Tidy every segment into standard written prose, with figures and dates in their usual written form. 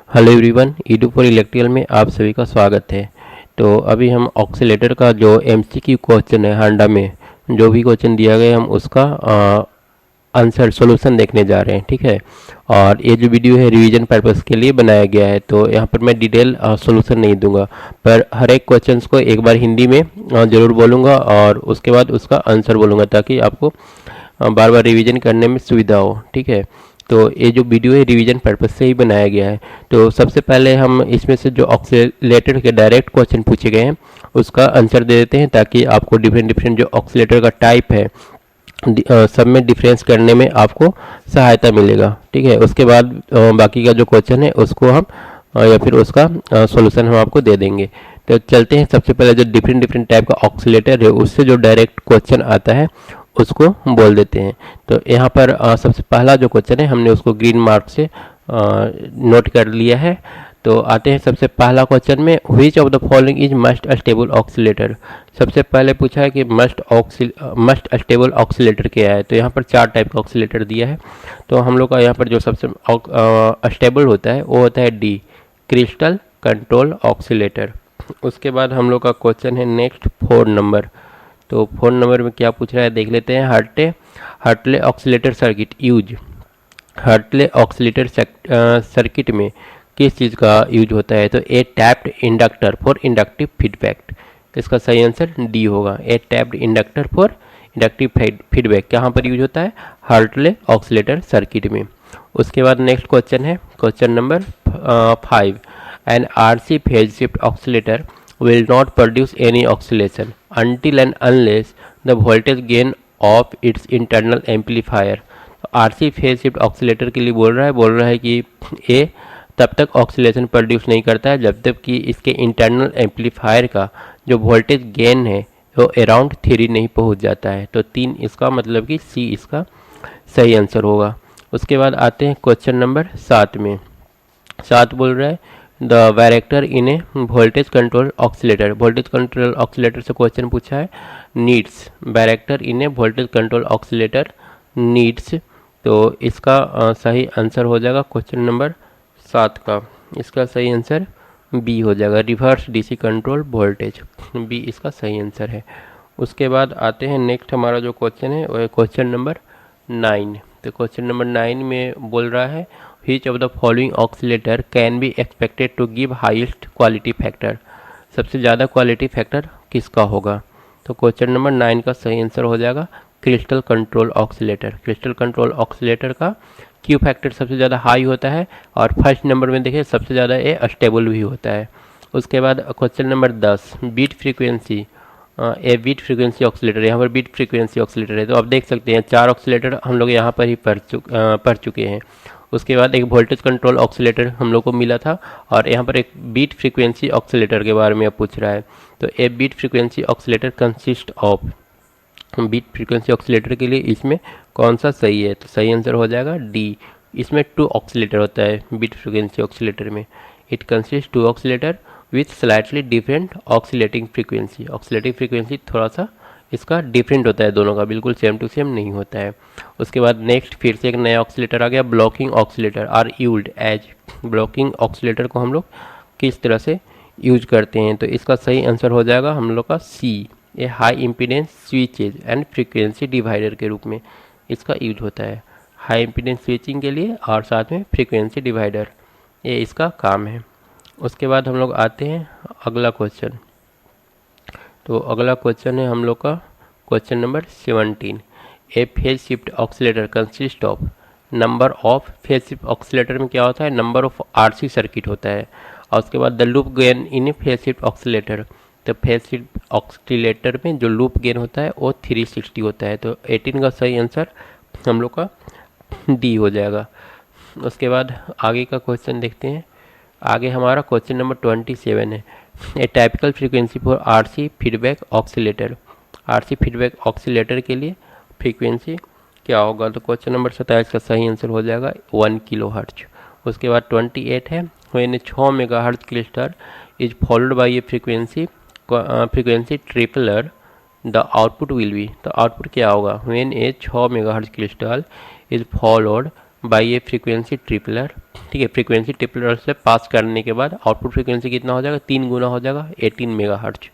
Hello everyone, Edu for electrical में आप सभी का स्वागत है। तो अभी हम ऑक्सीलेटर का जो एमसीक्यू क्वेश्चन है हांडा में जो भी क्वेश्चन दिया गया है हम उसका आंसर सॉल्यूशन देखने जा रहे हैं। ठीक है, और ये जो वीडियो है रिवीजन पर्पस के लिए बनाया गया है, तो यहाँ पर मैं डिटेल सॉल्यूशन नहीं दूंगा, पर हर एक क्वेश्चन को एक बार हिंदी में ज़रूर बोलूँगा और उसके बाद उसका आंसर बोलूँगा ताकि आपको बार बार रिवीजन करने में सुविधा हो। ठीक है, तो ये जो वीडियो है रिवीजन पर्पस से ही बनाया गया है। तो सबसे पहले हम इसमें से जो ऑक्सीलेटर के डायरेक्ट क्वेश्चन पूछे गए हैं उसका आंसर दे देते हैं ताकि आपको डिफरेंट डिफरेंट जो ऑक्सीलेटर का टाइप है सब में डिफरेंस करने में आपको सहायता मिलेगा। ठीक है, उसके बाद बाकी का जो क्वेश्चन है उसको हम या फिर उसका सॉल्यूशन हम आपको दे देंगे। तो चलते हैं, सबसे पहले जो डिफरेंट डिफरेंट टाइप का ऑक्सीलेटर है उससे जो डायरेक्ट क्वेश्चन आता है उसको बोल देते हैं। तो यहाँ पर सबसे पहला जो क्वेश्चन है हमने उसको ग्रीन मार्क से नोट कर लिया है। तो आते हैं सबसे पहला क्वेश्चन में, which of the following is must stable oscillator. सबसे पहले पूछा है कि मस्ट स्टेबल ऑक्सीलेटर क्या है। तो यहाँ पर 4 टाइप का ऑक्सीलेटर दिया है। तो हम लोग का यहाँ पर जो सबसे स्टेबल होता है वो होता है डी, क्रिस्टल कंट्रोल ऑक्सीलेटर। उसके बाद हम लोग का क्वेश्चन है नेक्स्ट 4 नंबर। तो 4 नंबर में क्या पूछ रहा है देख लेते हैं। Hartley oscillator circuit use. Hartley oscillator circuit में किस चीज़ का यूज होता है। तो a tapped inductor for inductive feedback. इसका सही आंसर डी होगा। A tapped inductor for inductive feedback कहाँ पर यूज होता है, हार्टले ऑक्सीलेटर सर्किट में। उसके बाद नेक्स्ट क्वेश्चन है question number 5। An RC phase shift oscillator will not produce any oscillation until and unless the voltage gain of its internal amplifier। तो RC phase shift oscillator के लिए बोल रहा है कि ये तब तक ऑक्सीलेशन प्रोड्यूस नहीं करता है जब तक कि इसके इंटरनल एम्पलीफायर का जो वोल्टेज गेन है वो अराउंड 3 नहीं पहुंच जाता है। तो 3 इसका मतलब कि सी इसका सही आंसर होगा। उसके बाद आते हैं क्वेश्चन नंबर 7 में। 7 बोल रहा है the varactor in A voltage control oscillator. Voltage control oscillator से क्वेश्चन पूछा है नीड्स। वैरेक्टर इन ए वोल्टेज कंट्रोल ऑक्सीलेटर नीड्स। तो इसका सही आंसर हो जाएगा क्वेश्चन नंबर 7 का। इसका सही आंसर बी हो जाएगा, reverse DC control voltage. B इसका सही आंसर है। उसके बाद आते हैं नेक्स्ट हमारा जो क्वेश्चन है वो है क्वेश्चन नंबर 9। तो क्वेश्चन नंबर 9 में बोल रहा है which of the following oscillator can be expected to give highest quality factor. सबसे ज़्यादा क्वालिटी फैक्टर किसका होगा। तो क्वेश्चन नंबर 9 का सही आंसर हो जाएगा crystal control oscillator. Crystal control oscillator का क्यू फैक्टर सबसे ज़्यादा हाई होता है और फर्स्ट नंबर में देखिए सबसे ज़्यादा ये स्टेबल भी होता है। उसके बाद क्वेश्चन नंबर 10 बीट फ्रीक्वेंसी। ए बीट फ्रीक्वेंसी ऑक्सीलेटर, यहाँ पर बीट फ्रीक्वेंसी ऑक्सीलेटर है। तो आप देख सकते हैं 4 ऑक्सीलेटर हम लोग यहाँ पर ही पढ़ चुके हैं। उसके बाद एक वोल्टेज कंट्रोल ऑक्सीलेटर हम लोग को मिला था और यहाँ पर एक बीट फ्रीक्वेंसी ऑक्सीलेटर के बारे में अब पूछ रहा है। तो a beat frequency oscillator consist of. Beat frequency oscillator के लिए इसमें कौन सा सही है। तो सही आंसर हो जाएगा डी। इसमें 2 ऑक्सीलेटर होता है बीट फ्रीक्वेंसी ऑक्सीलेटर में। It consist 2 oscillator with slightly different oscillating frequency. Oscillating frequency थोड़ा सा इसका डिफरेंट होता है, दोनों का बिल्कुल सेम टू सेम नहीं होता है। उसके बाद नेक्स्ट फिर से एक नया ऑक्सीलेटर आ गया, blocking oscillator are used as. Blocking oscillator को हम लोग किस तरह से यूज करते हैं। तो इसका सही आंसर हो जाएगा हम लोग का C, a high impedance switches and frequency divider के रूप में इसका यूज होता है। हाई इम्पीडेंस स्विचिंग के लिए और साथ में फ्रीक्वेंसी डिवाइडर, ये इसका काम है। उसके बाद हम लोग आते हैं अगला क्वेश्चन। तो अगला क्वेश्चन है हम लोग का question number 17। A phase shift oscillator consist of. Number of phase shift oscillator में क्या होता है, नंबर ऑफ आरसी सर्किट होता है। और उसके बाद the loop gain in A phase shift oscillator. तो फेज शिफ्ट ऑक्सीलेटर में जो लूप गेन होता है वो 360 होता है। तो 18 का सही आंसर हम लोग का डी हो जाएगा। उसके बाद आगे का क्वेश्चन देखते हैं। आगे हमारा क्वेश्चन नंबर 27 है। A typical frequency for RC feedback oscillator. RC feedback oscillator के लिए फ्रीक्वेंसी क्या होगा। तो क्वेश्चन नंबर 27 का सही आंसर हो जाएगा 1 किलोहर्ट्ज। उसके बाद 28 है when 6 megahertz crystal is followed by A frequency tripler the output will be. तो आउटपुट क्या होगा, when A 6 megahertz crystal is followed by A frequency tripler ठीक है, फ्रीक्वेंसी टेबलर से पास करने के बाद आउटपुट फ्रीक्वेंसी कितना हो जाएगा, 3 गुना हो जाएगा, 18 मेगाहर्ट्ज।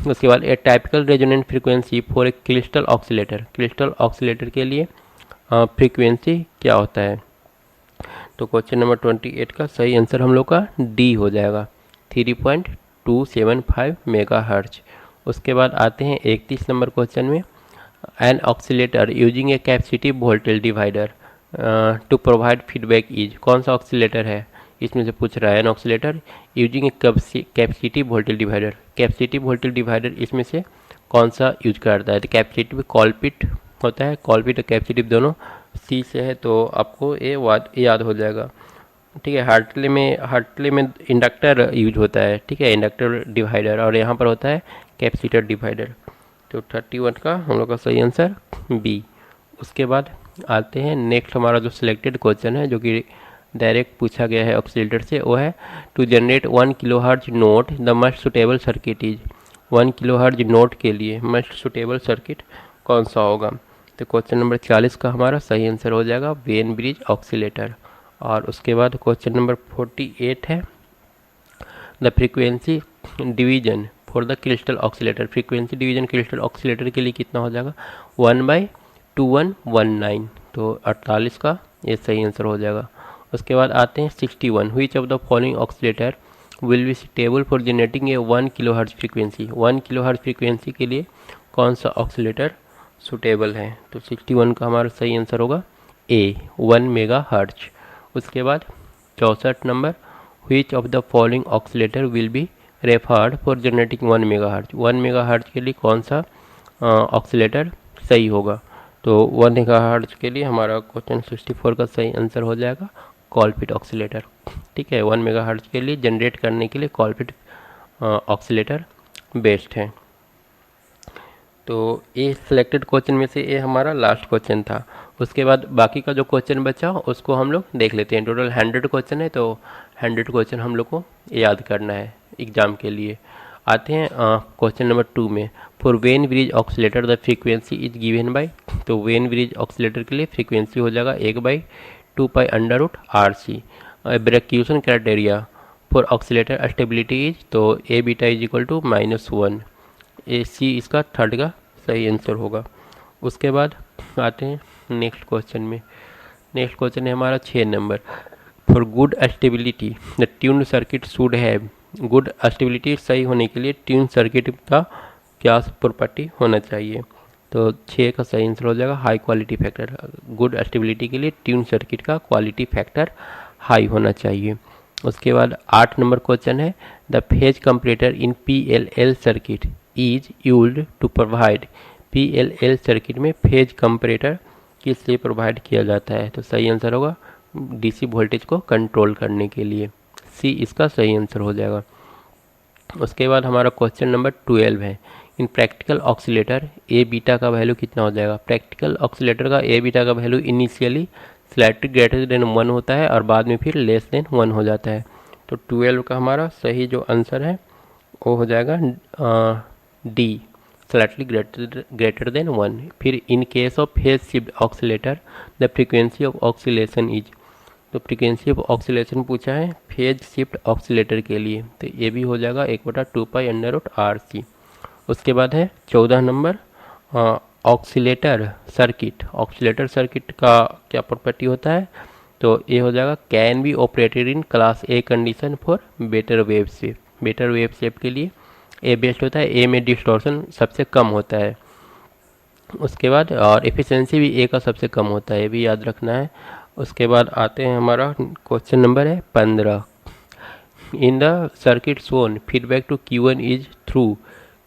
उसके बाद a typical resonant frequency for a crystal oscillator, crystal oscillator के लिए फ्रीक्वेंसी क्या होता है। तो क्वेश्चन नंबर 28 का सही आंसर हम लोग का डी हो जाएगा, 3.275 मेगाहर्ट्ज। उसके बाद आते हैं 31 नंबर क्वेश्चन में, an oscillator using a capacitive voltage divider to provide feedback is, कौन सा ऑक्सीलेटर है इसमें से पूछ रहा है। An oscillator using a capacitive voltage divider, capacitive voltage divider इसमें से कौन सा यूज करता है। तो कैपेसिटिव कॉलपिट होता है, कॉलपिट और कैपेसिटिव दोनों सी से है, तो आपको ये याद हो जाएगा। ठीक है, हार्टले में इंडक्टर यूज होता है, ठीक है, इंडक्टर डिवाइडर, और यहाँ पर होता है कैपेसिटर डिवाइडर। तो 31 का हम लोग का सही आंसर बी। उसके बाद आते हैं नेक्स्ट, हमारा जो सिलेक्टेड क्वेश्चन है जो कि डायरेक्ट पूछा गया है ऑक्सीलेटर से, वो है to generate 1 kilohertz note the must suitable circuit is, 1 kilohertz note के लिए मस्ट सुटेबल सर्किट कौन सा होगा। तो क्वेश्चन नंबर 40 का हमारा सही आंसर हो जाएगा वेन ब्रिज ऑक्सीलेटर। और उसके बाद क्वेश्चन नंबर 48 है the frequency division for the crystal oscillator, frequency division crystal oscillator के लिए कितना हो जाएगा, 1/2119। तो 48 का ये सही आंसर हो जाएगा। उसके बाद आते हैं 61, which of the following oscillator will be suitable for generating A 1 kilohertz frequency, 1 kilohertz frequency के लिए कौन सा ऑक्सीलेटर सुटेबल है। तो 61 का हमारा सही आंसर होगा ए, 1 मेगाहर्ट्ज। उसके बाद 64 number, which of the following oscillator will be referred for generating 1 megahertz, 1 megahertz के लिए कौन सा ऑक्सीलेटर सही होगा। तो 1 मेगाहर्ट्ज के लिए हमारा क्वेश्चन 64 का सही आंसर हो जाएगा कॉलपिट ऑक्सीलेटर। ठीक है, 1 मेगाहर्ट्ज के लिए जनरेट करने के लिए कॉलपिट ऑक्सीलेटर बेस्ट है। तो ये सिलेक्टेड क्वेश्चन में से ये हमारा लास्ट क्वेश्चन था। उसके बाद बाकी का जो क्वेश्चन बचा उसको हम लोग देख लेते हैं। टोटल 100 क्वेश्चन है, तो 100 क्वेश्चन हम लोग को याद करना है एग्जाम के लिए। आते हैं क्वेश्चन नंबर 2 में, for Wien bridge oscillator the frequency is given by, तो वेन ब्रिज ऑक्सीलेटर के लिए फ्रीक्वेंसी हो जाएगा 1/2 पाई अंडर रूट RC। ब्रेक्यूशन criteria for oscillator stability is, तो A beta is equal to -1, A C इसका third का सही आंसर होगा। उसके बाद आते हैं नेक्स्ट क्वेश्चन में। नेक्स्ट क्वेश्चन है हमारा 6 number, for good stability the tune circuit should have, good stability सही होने के लिए ट्यून सर्किट का क्या प्रॉपर्टी होना चाहिए। तो 6 का सही आंसर हो जाएगा high quality factor. Good stability के लिए ट्यून सर्किट का क्वालिटी फैक्टर हाई होना चाहिए। उसके बाद 8 नंबर क्वेश्चन है, the phase comparator in PLL circuit is used to provide, PLL circuit में फेज कंपैरेटर किस लिए प्रोवाइड किया जाता है। तो सही आंसर होगा DC वोल्टेज को कंट्रोल करने के लिए, सी इसका सही आंसर हो जाएगा। उसके बाद हमारा क्वेश्चन नंबर 12 है, इन प्रैक्टिकल ऑक्सीलेटर ए बीटा का वैल्यू कितना हो जाएगा। प्रैक्टिकल ऑक्सीलेटर का ए बीटा का value initially slightly greater than 1 होता है और बाद में फिर लेस देन 1 हो जाता है। तो 12 का हमारा सही जो आंसर है वो हो जाएगा डी, स्लाइटली ग्रेटर देन 1। फिर इन case of phase shift oscillator the frequency of oscillation is, तो फ्रीक्वेंसी ऑफ ऑक्सीलेशन पूछा है फेज शिफ्ट ऑक्सीलेटर के लिए, तो ये भी हो जाएगा 1/2 पाई अंडर रूट RC। उसके बाद है 14 number, oscillator circuit, oscillator circuit का क्या प्रॉपर्टी होता है। तो ये हो जाएगा can be operated in class A condition for better wave shape, better wave shape के लिए ए बेस्ट होता है, ए में डिस्टॉर्शन सबसे कम होता है। उसके बाद और एफिशिएंसी भी ए का सबसे कम होता है, ये भी याद रखना है। उसके बाद आते हैं हमारा क्वेश्चन नंबर है 15, in the circuit shown feedback to Q1 is through,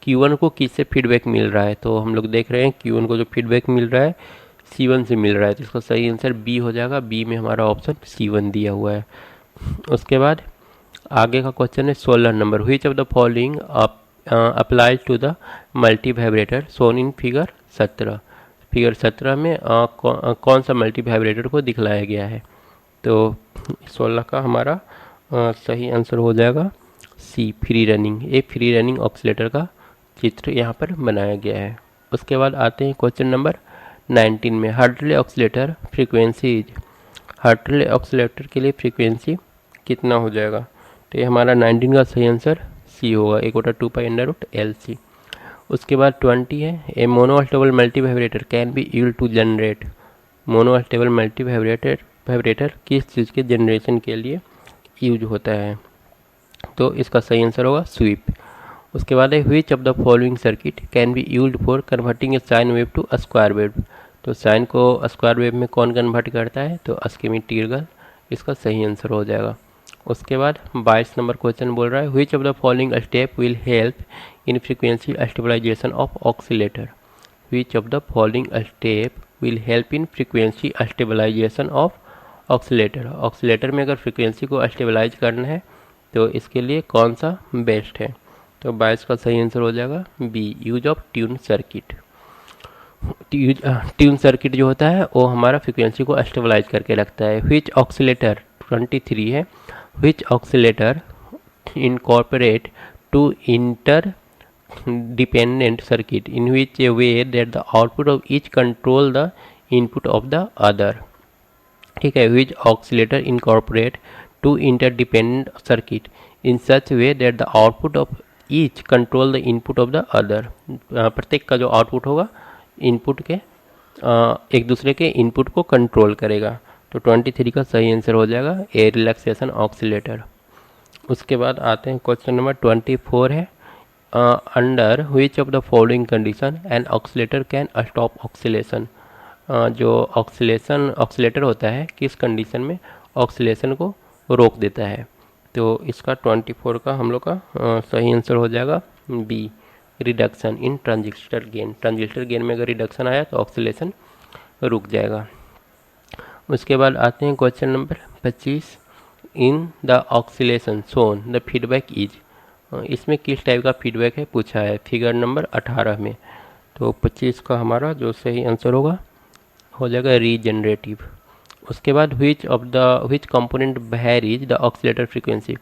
Q1 को किससे फीडबैक मिल रहा है। तो हम लोग देख रहे हैं Q1 को जो फीडबैक मिल रहा है C1 से मिल रहा है, तो इसका सही आंसर बी हो जाएगा। बी में हमारा ऑप्शन C1 दिया हुआ है। उसके बाद आगे का क्वेश्चन है 16 number, which of the following applies to the multivibrator shown in figure 17, figure 17 में कौन सा मल्टी वाइब्रेटर को दिखलाया गया है। तो 16 का हमारा सही आंसर हो जाएगा सी, फ्री रनिंग। ये फ्री रनिंग ऑक्सीलेटर का चित्र यहाँ पर बनाया गया है। उसके बाद आते हैं क्वेश्चन नंबर 19 में, Hartley oscillator frequency is, Hartley oscillator के लिए फ्रीक्वेंसी कितना हो जाएगा? तो ये हमारा 19 का सही आंसर सी होगा, 1/2π√LC। उसके बाद 20 है, a monostable multivibrator can be use to generate. Monostable multivibrator किस चीज़ के जनरेशन के लिए यूज होता है? तो इसका सही आंसर होगा स्वीप। उसके बाद है which of the following circuit can be used for converting a sine wave to square wave. तो साइन को स्क्वायर वेव में कौन कन्वर्ट करता है? तो अस्कीमिटीगल इसका सही आंसर हो जाएगा। उसके बाद 22 नंबर क्वेश्चन बोल रहा है which of the following step will help in frequency stabilization of oscillator. Which of the following step will help in frequency stabilization of oscillator. Oscillator में अगर फ्रीक्वेंसी को स्टेबलाइज करना है तो इसके लिए कौन सा बेस्ट है? तो 22 का सही आंसर हो जाएगा B, use of tune circuit. Tune circuit जो होता है वो हमारा फ्रीक्वेंसी को स्टेबलाइज करके रखता है। व्हिच ऑक्सीलेटर 23 है, which oscillator incorporate two interdependent circuit in which a way that the output of each control the input of the other. ठीक है, which oscillator incorporate two interdependent circuit in such way that the output of each control the input of the other. प्रत्येक का जो output होगा input के एक दूसरे के इनपुट को कंट्रोल करेगा। तो 23 का सही आंसर हो जाएगा ए, रिलैक्सेशन ऑक्सीलेटर। उसके बाद आते हैं क्वेश्चन नंबर 24 है under which of the following condition an oscillator can stop oscillation. जो ऑक्सीलेटर होता है किस कंडीशन में ऑक्सीलेशन को रोक देता है? तो इसका 24 का हम लोग का सही आंसर हो जाएगा B, reduction in transistor gain. Transistor gain में अगर रिडक्शन आया तो ऑक्सीलेशन रुक जाएगा। उसके बाद आते हैं question number 25 in the oscillation shown the feedback is. इसमें किस टाइप का फीडबैक है पूछा है फिगर नंबर 18 में। तो 25 का हमारा जो सही आंसर होगा हो जाएगा रीजनरेटिव। उसके बाद which component varies the oscillator frequency.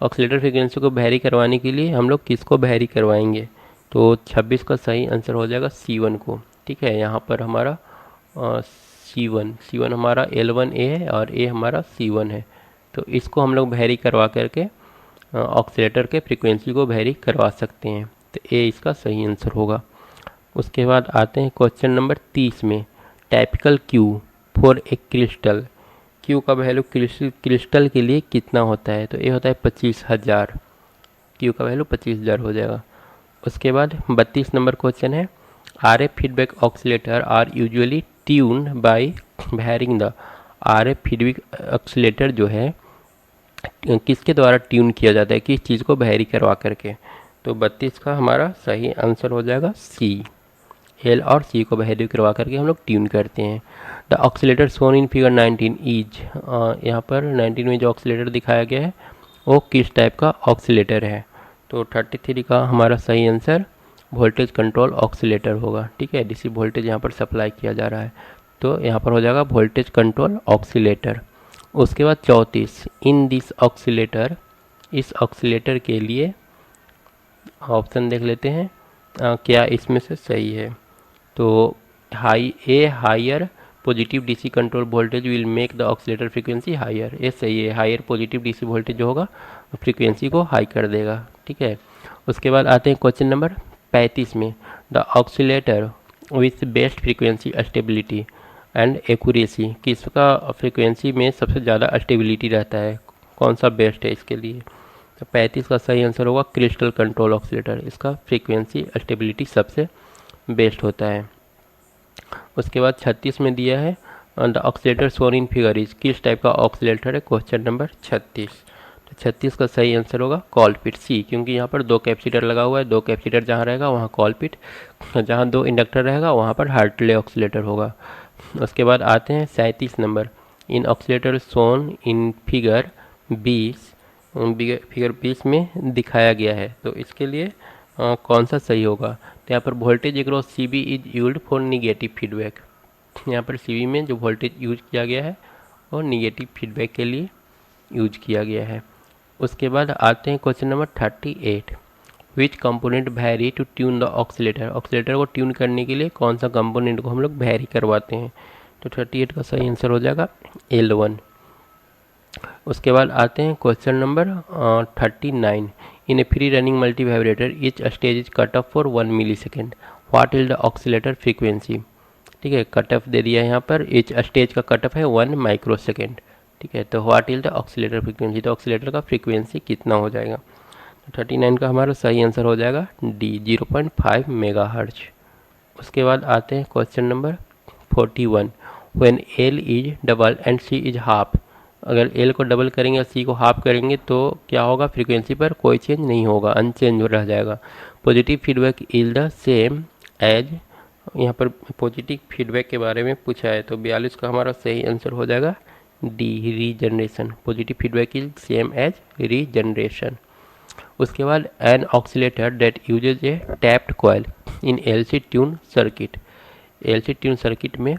Oscillator frequency को वैरी करवाने के लिए हम लोग किसको वैरी करवाएंगे? तो 26 का सही आंसर हो जाएगा C1 को। ठीक है, यहाँ पर हमारा C1 हमारा L1A है और A हमारा C1 है। तो इसको हम लोग वैरी करवा करके ऑक्सीलेटर के फ्रीक्वेंसी को वैरी करवा सकते हैं। तो A इसका सही आंसर होगा। उसके बाद आते हैं क्वेश्चन नंबर 30 में typical Q for a crystal. Q का वैल्यू क्रिस्टल के लिए कितना होता है? तो ये होता है 25,000। क्यू का वैल्यू 25,000 हो जाएगा। उसके बाद 32 नंबर क्वेश्चन है RF feedback oscillator are usually tuned by varying the. RF feedback oscillator जो है किसके द्वारा ट्यून किया जाता है, किस चीज़ को वैरी करवा करके? तो 32 का हमारा सही आंसर हो जाएगा सी, एल और सी को वैरी करवा करके हम लोग ट्यून करते हैं। The oscillator shown in figure 19 is. यहाँ पर 19 में जो ऑक्सीलेटर दिखाया गया है वो किस टाइप का ऑक्सीलेटर है? तो 33 का हमारा सही आंसर वोल्टेज कंट्रोल ऑक्सीलेटर होगा। ठीक है, डीसी वोल्टेज यहाँ पर सप्लाई किया जा रहा है तो यहाँ पर हो जाएगा वोल्टेज कंट्रोल ऑक्सीलेटर। उसके बाद 34 इन दिस ऑक्सीलेटर, इस ऑक्सीलेटर के लिए ऑप्शन देख लेते हैं क्या इसमें से सही है। तो higher positive DC control voltage will make the oscillator frequency higher. ये सही है, हायर पॉजिटिव डीसी वोल्टेज जो होगा फ्रीक्वेंसी को हाई कर देगा। ठीक है, उसके बाद आते हैं क्वेश्चन नंबर 35 में the oscillator with best frequency stability and accuracy. किसका फ्रीक्वेंसी में सबसे ज़्यादा स्टेबिलिटी रहता है, कौन सा बेस्ट है इसके लिए? तो 35 का सही आंसर होगा क्रिस्टल कंट्रोल ऑक्सीलेटर। इसका फ्रीक्वेंसी स्टेबिलिटी सबसे बेस्ट होता है। उसके बाद 36 में दिया है the oscillator shown in figure is. किस टाइप का ऑक्सीलेटर है क्वेश्चन नंबर 36? तो 36 का सही आंसर होगा कॉलपिट सी, क्योंकि यहाँ पर 2 कैपेसिटर लगा हुआ है। 2 कैपेसिटर जहाँ रहेगा वहाँ कॉलपिट, जहाँ 2 इंडक्टर रहेगा वहाँ पर हार्टले ऑक्सीलेटर होगा। उसके बाद आते हैं 37 number in oscillator shown in figure 20। Figure 20 में दिखाया गया है तो इसके लिए कौन सा सही होगा? तो यहाँ पर voltage across CB is used for negative feedback. यहाँ पर CB में जो वोल्टेज यूज किया गया है वो निगेटिव फीडबैक के लिए यूज किया गया है। उसके बाद आते हैं question number 38 which component vary to tune the oscillator. Oscillator को ट्यून करने के लिए कौन सा कंपोनेंट को हम लोग वैरी करवाते हैं? तो 38 का सही आंसर हो जाएगा L1। उसके बाद आते हैं question number 39। In a free running multivibrator each stage is cut off for 1 millisecond, what is the oscillator frequency. ठीक है, कट ऑफ दे दिया है यहाँ पर, ईच स्टेज का कट ऑफ है 1 माइक्रो सेकेंड। ठीक है, तो what is the oscillator frequency, तो ऑक्सीलेटर का फ्रीक्वेंसी कितना हो जाएगा। तो 39 का हमारा सही आंसर हो जाएगा डी, 0.5 मेगाहर्ट्ज। उसके बाद आते हैं question number 41। When L is double and C is half, अगर एल को डबल करेंगे और सी को हाफ करेंगे तो क्या होगा, फ्रीक्वेंसी पर कोई चेंज नहीं होगा, अनचेंज रह जाएगा। Positive feedback is the same as, यहाँ पर पॉजिटिव फीडबैक के बारे में पूछा है, तो 42 का हमारा सही आंसर हो जाएगा D, regeneration. Positive feedback is same as regeneration. उसके बाद an oscillator that uses a tapped coil in LC tune circuit, LC tune circuit में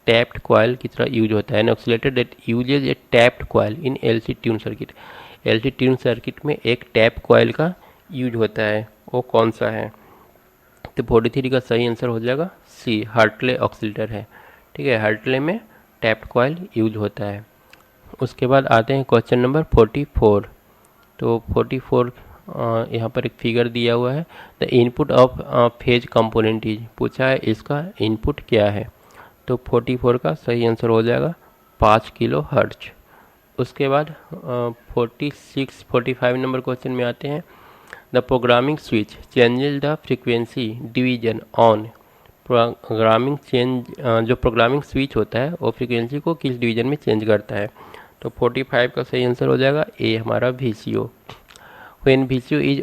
टैप्ड कॉइल की तरह यूज होता है। An oscillator that uses a tapped coil in LC tune circuit, LC tune circuit में एक tap coil का use होता है, वो कौन सा है। तो 43 का सही आंसर हो जाएगा सी, हार्टले ऑक्सीलेटर है। ठीक है, हार्टले में टैप्ड कॉइल यूज होता है। उसके बाद आते हैं क्वेश्चन नंबर 44। तो 44 यहाँ पर एक फिगर दिया हुआ है, the input of phase component is, पूछा है इसका इनपुट क्या है। तो 44 का सही आंसर हो जाएगा 5 किलो हर्ट्ज। उसके बाद 45 नंबर क्वेश्चन में आते हैं, the programming switch changes the frequency division on, programming change, जो प्रोग्रामिंग स्विच होता है वो फ्रीक्वेंसी को किस डिवीजन में चेंज करता है। तो 45 का सही आंसर हो जाएगा ए, हमारा VCO। When VCO is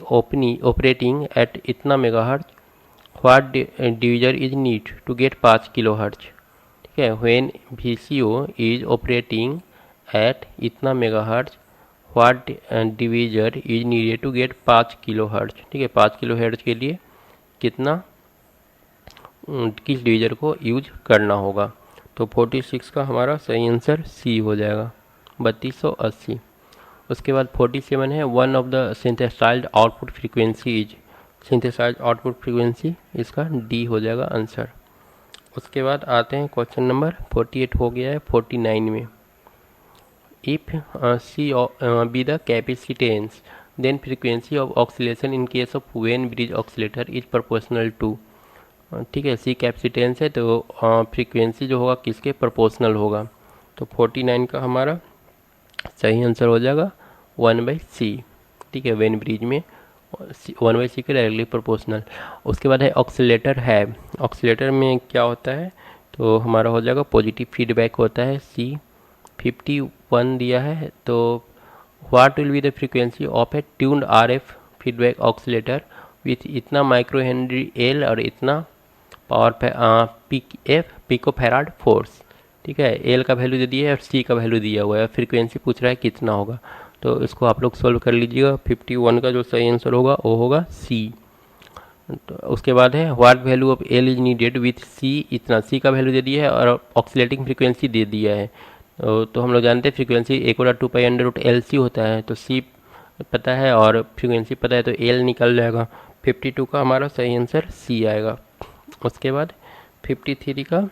operating at इतना megahertz, what divider is need to get 5 kilo hertz. ठीक है, when VCO is operating at इतना megahertz, what divider is needed to get 5 kilo hertz. ठीक है, 5 kilo hertz के लिए कितना, किस डिवीजर को यूज करना होगा। तो 46 का हमारा सही आंसर सी हो जाएगा, 3280। उसके बाद 47 है, one of the synthesized output frequency is, synthesized output frequency इसका डी हो जाएगा आंसर। उसके बाद आते हैं क्वेश्चन नंबर 48 हो गया है 49 में। If C be the capacitance then frequency of oscillation in case of Wien bridge oscillator is proportional to. ठीक है, सी कैपेसिटेंस है तो फ्रीक्वेंसी जो होगा किसके प्रोपोर्शनल होगा। तो 49 का हमारा सही आंसर हो जाएगा 1/C। ठीक है, वेन ब्रिज में 1/C के डायरेक्टली प्रोपोर्शनल। उसके बाद है ऑक्सीलेटर है, ऑक्सीलेटर में क्या होता है, तो हमारा हो जाएगा पॉजिटिव फीडबैक होता है सी, 51 दिया है। तो what will be the frequency of A tuned RF feedback oscillator with इतना माइक्रो हेनरी एल और इतना पावर पिकोफैराड फोर्स। ठीक है, एल का वैल्यू दे दिया है और सी का वैल्यू दिया हुआ है, फ्रीक्वेंसी पूछ रहा है कितना होगा। तो इसको आप लोग सोल्व कर लीजिएगा, 51 का जो सही आंसर होगा वो होगा सी। तो उसके बाद है what value of L is needed with C, इतना सी का वैल्यू दे दिया है और ऑक्सीलेटिंग फ्रीक्वेंसी दे दिया है। तो हम लोग जानते हैं फ्रीक्वेंसी 1/2π√LC होता है, तो सी पता है और फ्रीक्वेंसी पता है तो एल निकल जाएगा। 52 का हमारा सही आंसर सी आएगा। उसके बाद 53 का,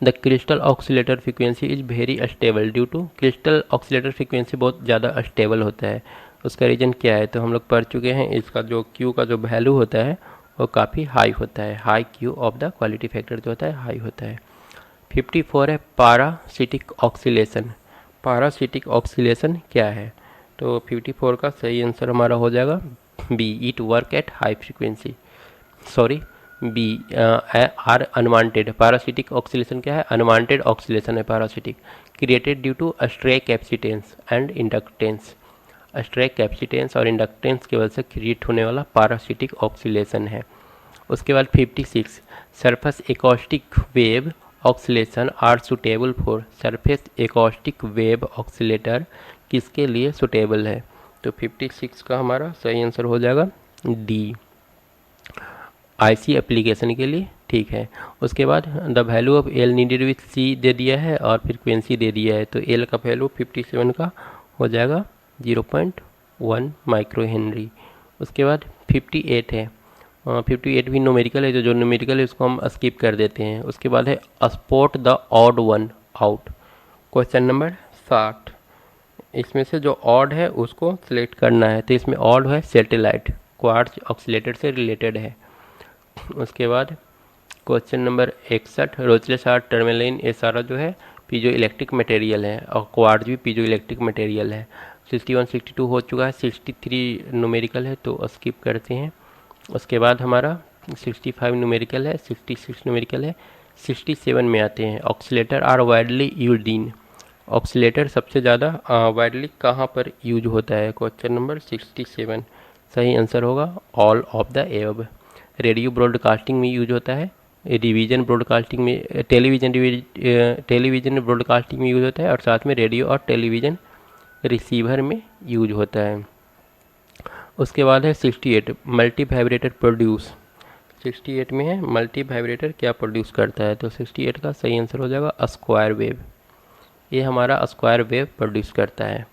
the crystal oscillator frequency is very stable due to, crystal oscillator frequency बहुत ज़्यादा स्टेबल होता है, उसका रीज़न क्या है। तो हम लोग पढ़ चुके हैं, इसका जो क्यू का जो वैल्यू होता है वो काफ़ी हाई होता है, high Q of the quality factor जो होता है हाई होता है। 54 है पारासिटिक ऑक्सीलेशन, पारासिटिक ऑक्सीलेशन क्या है। तो 54 का सही आंसर हमारा हो जाएगा B, it work at high frequency, sorry B are unwanted. Parasitic oscillation क्या है, अनवांटेड ऑक्सीलेशन है parasitic, created due to stray capacitance and inductance, stray capacitance और इंडक्टेंस की वजह से क्रिएट होने वाला पैरासिटिक ऑक्सीलेशन है। उसके बाद 56, surface acoustic wave oscillation are suitable for, surface acoustic wave oscillator किसके लिए सुटेबल है। तो 56 का हमारा सही आंसर हो जाएगा डी, IC एप्लीकेशन के लिए। ठीक है, उसके बाद the value of L needed with C दे दिया है और फ्रीक्वेंसी दे दिया है, तो एल का वैल्यू 57 का हो जाएगा 0.1 माइक्रो हेनरी। उसके बाद 58 है, 58 भी न्यूमेरिकल है, जो न्यूमेरिकल है उसको हम स्किप कर देते हैं। उसके बाद है spot the odd one out. Question number 60, इसमें से जो ऑड है उसको सिलेक्ट करना है। तो इसमें ऑड है सैटेलाइट, क्वार्ट्ज ऑक्सीलेटर से रिलेटेड है। उसके बाद क्वेश्चन नंबर 61, रोचलेस आर्ट टर्मेलिन, ये सारा जो है पीजो इलेक्ट्रिक मटेरियल है और क्वार्ट्ज भी पीजो इलेक्ट्रिक मटेरियल है। 61 62 हो चुका है, 63 न्यूमेरिकल है तो स्किप करते हैं। उसके बाद हमारा 65 न्यूमेरिकल है, 66 न्यूमेरिकल है, 67 में आते हैं। Oscillator are widely used in, oscillator सबसे ज़्यादा वाइडली कहाँ पर यूज होता है? क्वेश्चन नंबर 67, सही आंसर होगा all of the above. Radio broadcasting में यूज होता है, डिवीज़न ब्रॉडकास्टिंग में, टेलीविज़न ब्रॉडकास्टिंग में यूज होता है, और साथ में रेडियो और टेलीविज़न रिसीवर में यूज होता है। उसके बाद है 68, मल्टी वाइब्रेटर प्रोड्यूस। 68 में है मल्टी वाइब्रेटर क्या प्रोड्यूस करता है? तो 68 का सही आंसर हो जाएगा स्क्वायर वेव। ये हमारा स्क्वायर वेव प्रोड्यूस करता है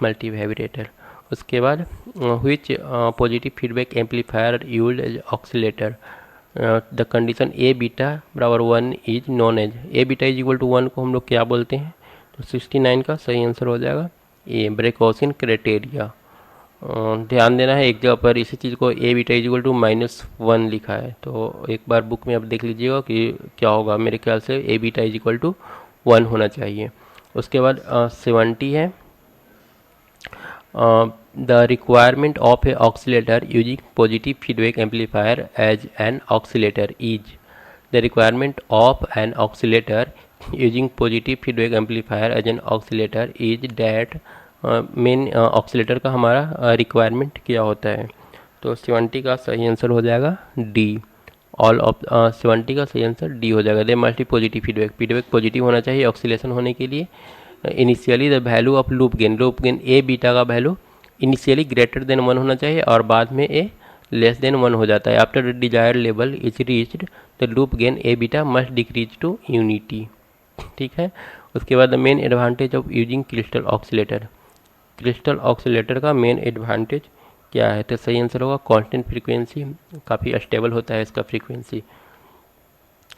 मल्टी वाइब्रेटर। उसके बाद which positive feedback amplifier used as oscillator, the condition A beta बराबर 1 is known as, A beta is equal to 1 को हम लोग क्या बोलते हैं? तो 69 का सही आंसर हो जाएगा ए, ब्रेकॉसिन क्राइटेरिया। ध्यान देना है एक जगह पर इसी चीज़ को ए बीटा इज इक्वल टू -1 लिखा है, तो एक बार बुक में आप देख लीजिएगा कि क्या होगा। मेरे ख्याल से A beta is equal to 1 होना चाहिए। उसके बाद 70 है, the requirement of a oscillator using positive feedback amplifier as an oscillator is, the requirement of an oscillator using positive feedback amplifier as an oscillator is that, main oscillator का हमारा requirement क्या होता है? तो 70 का सही आंसर हो जाएगा डी, ऑल ऑफ 70 का सही आंसर डी हो जाएगा। They multi positive feedback, feedback positive होना चाहिए ऑक्सीलेशन होने के लिए। Initially the value of loop gain A beta का वैल्यू इनिशियली ग्रेटर देन 1 होना चाहिए और बाद में ए लेस देन 1 हो जाता है। After the desired level is reached the loop gain A beta must decrease to unity. ठीक है। उसके बाद the main advantage of using crystal oscillator, crystal oscillator का मेन एडवांटेज क्या है? तो सही आंसर होगा कांस्टेंट फ्रीक्वेंसी, काफ़ी स्टेबल होता है इसका फ्रीक्वेंसी।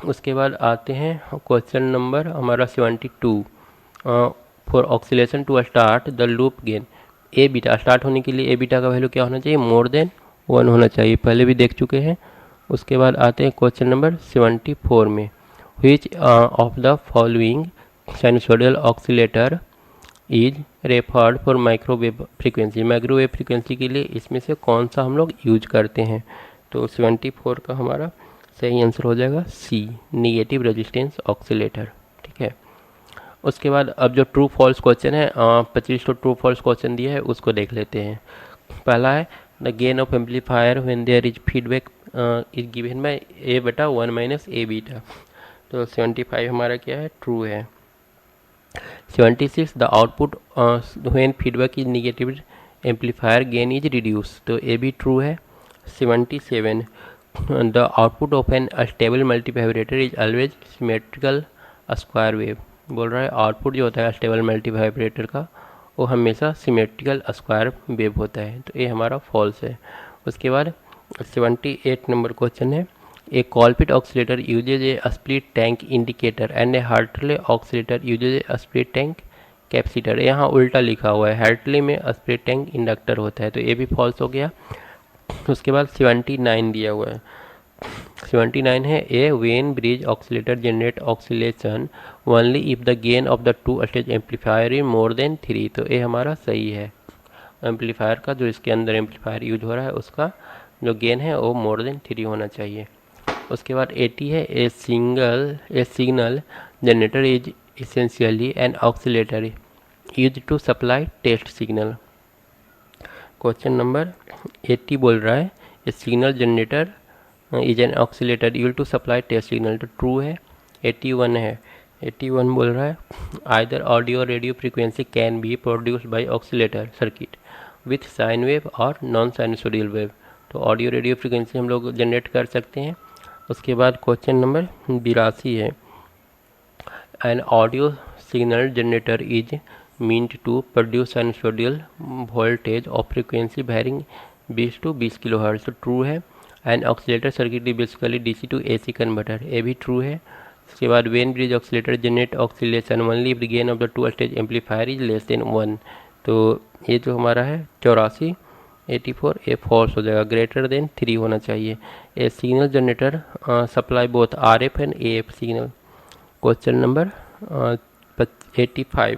उसके बाद आते हैं क्वेश्चन नंबर हमारा 72, for oscillation to start the loop gain A beta, start होने के लिए ए बीटा का वैल्यू क्या होना चाहिए? मोर देन 1 होना चाहिए, पहले भी देख चुके हैं। उसके बाद आते हैं क्वेश्चन नंबर 74 में, which of the following sinusoidal oscillator is referred for microwave frequency, microwave frequency के लिए इसमें से कौन सा हम लोग यूज करते हैं? तो 74 का हमारा सही आंसर हो जाएगा सी, निगेटिव रेजिस्टेंस ऑक्सीलेटर। ठीक है। उसके बाद अब जो ट्रू फॉल्स क्वेश्चन है, 25 तो ट्रू फॉल्स क्वेश्चन दिया है उसको देख लेते हैं। पहला है the gain of amplifier when there is feedback is given by A बटा 1 माइनस ए बीटा। तो 75 हमारा क्या है? ट्रू है। 76 the output when feedback is negative amplifier gain is reduce, तो ये भी ट्रू है। 77 the output of an stable multivibrator is always symmetrical square wave, बोल रहा है आउटपुट जो होता है स्टेबल मल्टी वाइब्रेटर का वो हमेशा सिमेट्रिकल स्क्वायर वेव होता है, तो ये हमारा फॉल्स है। उसके बाद 78 नंबर क्वेश्चन है, a Colpitts oscillator uses a split tank inductor and a Hartley oscillator uses a split tank capacitor. यहाँ उल्टा लिखा हुआ है, हार्टले में स्प्लिट टैंक इंडक्टर होता है, तो ये भी फॉल्स हो गया। उसके बाद 79 दिया हुआ है, 79 है a Wien bridge oscillator generate oscillation only if the gain of the two stage amplifier is more than 3, तो ये हमारा सही है। एम्पलीफायर का जो इसके अंदर एम्पलीफायर यूज हो रहा है उसका जो गेन है वो मोर देन 3 होना चाहिए। उसके बाद 80 है a signal generator is essentially an oscillator used to supply test signal. Question number 80 बोल रहा है a signal generator is an oscillator used to supply test signal, तो ट्रू है। 81 है, 81 बोल रहा है either audio radio frequency can be produced by oscillator circuit with sine wave और नॉन साइनसोडियल वेव, तो ऑडियो रेडियो फ्रीक्वेंसी हम लोग जनरेट कर सकते हैं। उसके बाद क्वेश्चन नंबर 82 है an audio signal generator is meant to produce sinusoidal voltage of frequency varying 20 to 20 kilohertz, तो ट्रू है। And oscillator circuit is basically DC to AC converter, ये भी ट्रू है। उसके बाद Wien bridge oscillator generate oscillation only if the gain of the two stage amplifier is less than 1, तो ये जो हमारा है 84 84 ए फॉल्स हो जाएगा, ग्रेटर देन 3 होना चाहिए। A signal generator supply both R F and A F signal. Question number 85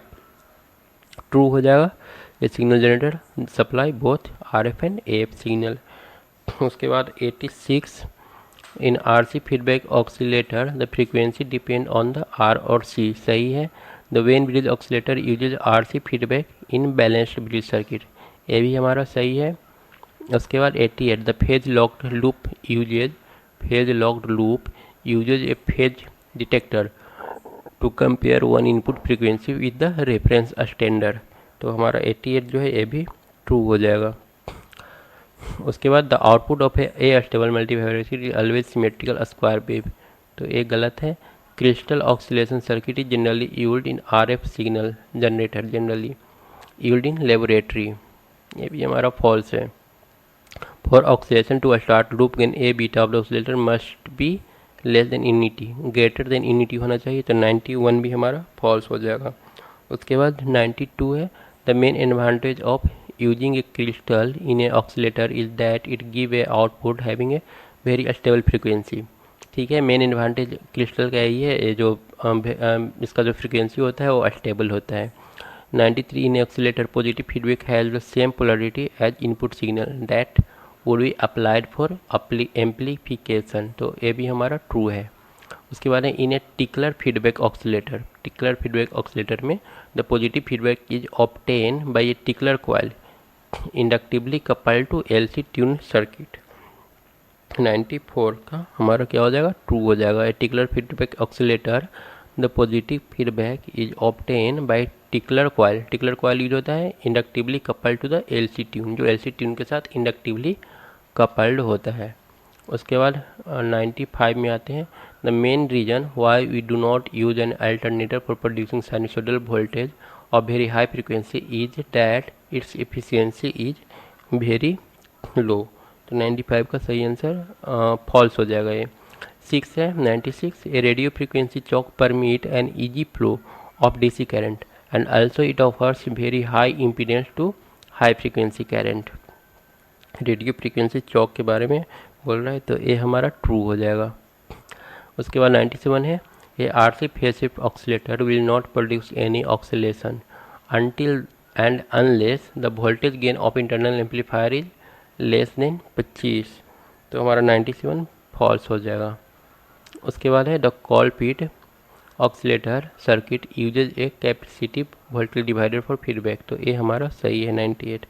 true हो जाएगा, a signal generator supply both R F and A F signal. उसके बाद 86 in R C feedback oscillator the frequency depend on the R और C, सही है। The Wien bridge oscillator uses R C feedback in balanced bridge circuit, ये भी हमारा सही है। उसके बाद 88 the phase locked loop uses a phase detector to compare one input frequency with the reference standard, तो हमारा 88 जो है ये भी ट्रू हो जाएगा। उसके बाद the output of a stable multiplier is always symmetrical square wave, तो ये गलत है। Crystal oscillation circuit is generally used in RF signal generator, generally used in laboratory, ये भी हमारा फॉल्स है। For oscillation to start loop gain A beta of the oscillator must be less than unity, greater than unity होना चाहिए, तो 91 भी हमारा false हो जाएगा। उसके बाद 92 है the main advantage of using A crystal in A oscillator is that it give a output having a very stable frequency, ठीक है। मेन एडवांटेज क्रिस्टल का यही है, ये जो इसका जो फ्रीक्वेंसी होता है वो स्टेबल होता है। 93 in oscillator positive feedback has the same polarity as input signal that would be applied for amplification, तो ये भी हमारा ट्रू है। उसके बाद है in a tickler feedback oscillator में the positive feedback is obtain by a tickler coil inductively coupled to LC tune circuit. 94 का हमारा क्या हो जाएगा, ट्रू हो जाएगा। A tickler feedback oscillator the positive feedback is obtain bye टिकलर coil use होता है inductively coupled to the LC tune, जो एलसी ट्यून के साथ इंडक्टिवली कपल्ड होता है। उसके बाद 95 में आते हैं the main reason why we do not use an alternator for producing sinusoidal voltage of very high frequency is that its efficiency is very low, तो 95 का सही आंसर फॉल्स हो जाएगा ये। 6 है 96 a radio frequency choke permit an easy flow of DC current and also it offers very high impedance to high frequency current, radio frequency choke के बारे में बोल रहा है, तो ये हमारा ट्रू हो जाएगा। उसके बाद 97 है a RC phase shift oscillator will not produce any oscillation until and unless the voltage gain of internal amplifier is less than 25, तो हमारा 97 फॉल्स हो जाएगा। उसके बाद है the Colpitts oscillator circuit uses a capacitive voltage divider for feedback, तो ये हमारा सही है 98।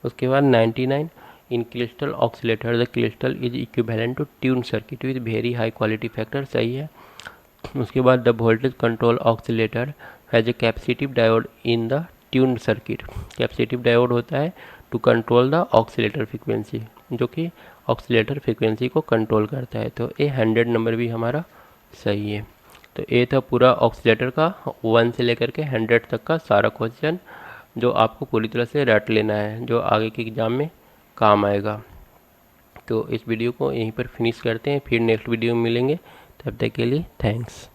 उसके बाद 99 in crystal oscillator the crystal is equivalent to tune circuit with very high quality factor, सही है। उसके बाद the voltage control oscillator has a capacitive diode in the tune circuit, capacitive diode होता है to control the oscillator frequency, जो कि oscillator frequency को control करता है, तो ये 100 नंबर भी हमारा सही है। तो ये था पूरा ऑक्सीलेटर का 1 से लेकर के 100 तक का सारा क्वेश्चन, जो आपको पूरी तरह से रट लेना है, जो आगे के एग्ज़ाम में काम आएगा। तो इस वीडियो को यहीं पर फिनिश करते हैं, फिर नेक्स्ट वीडियो में मिलेंगे, तब तक के लिए थैंक्स।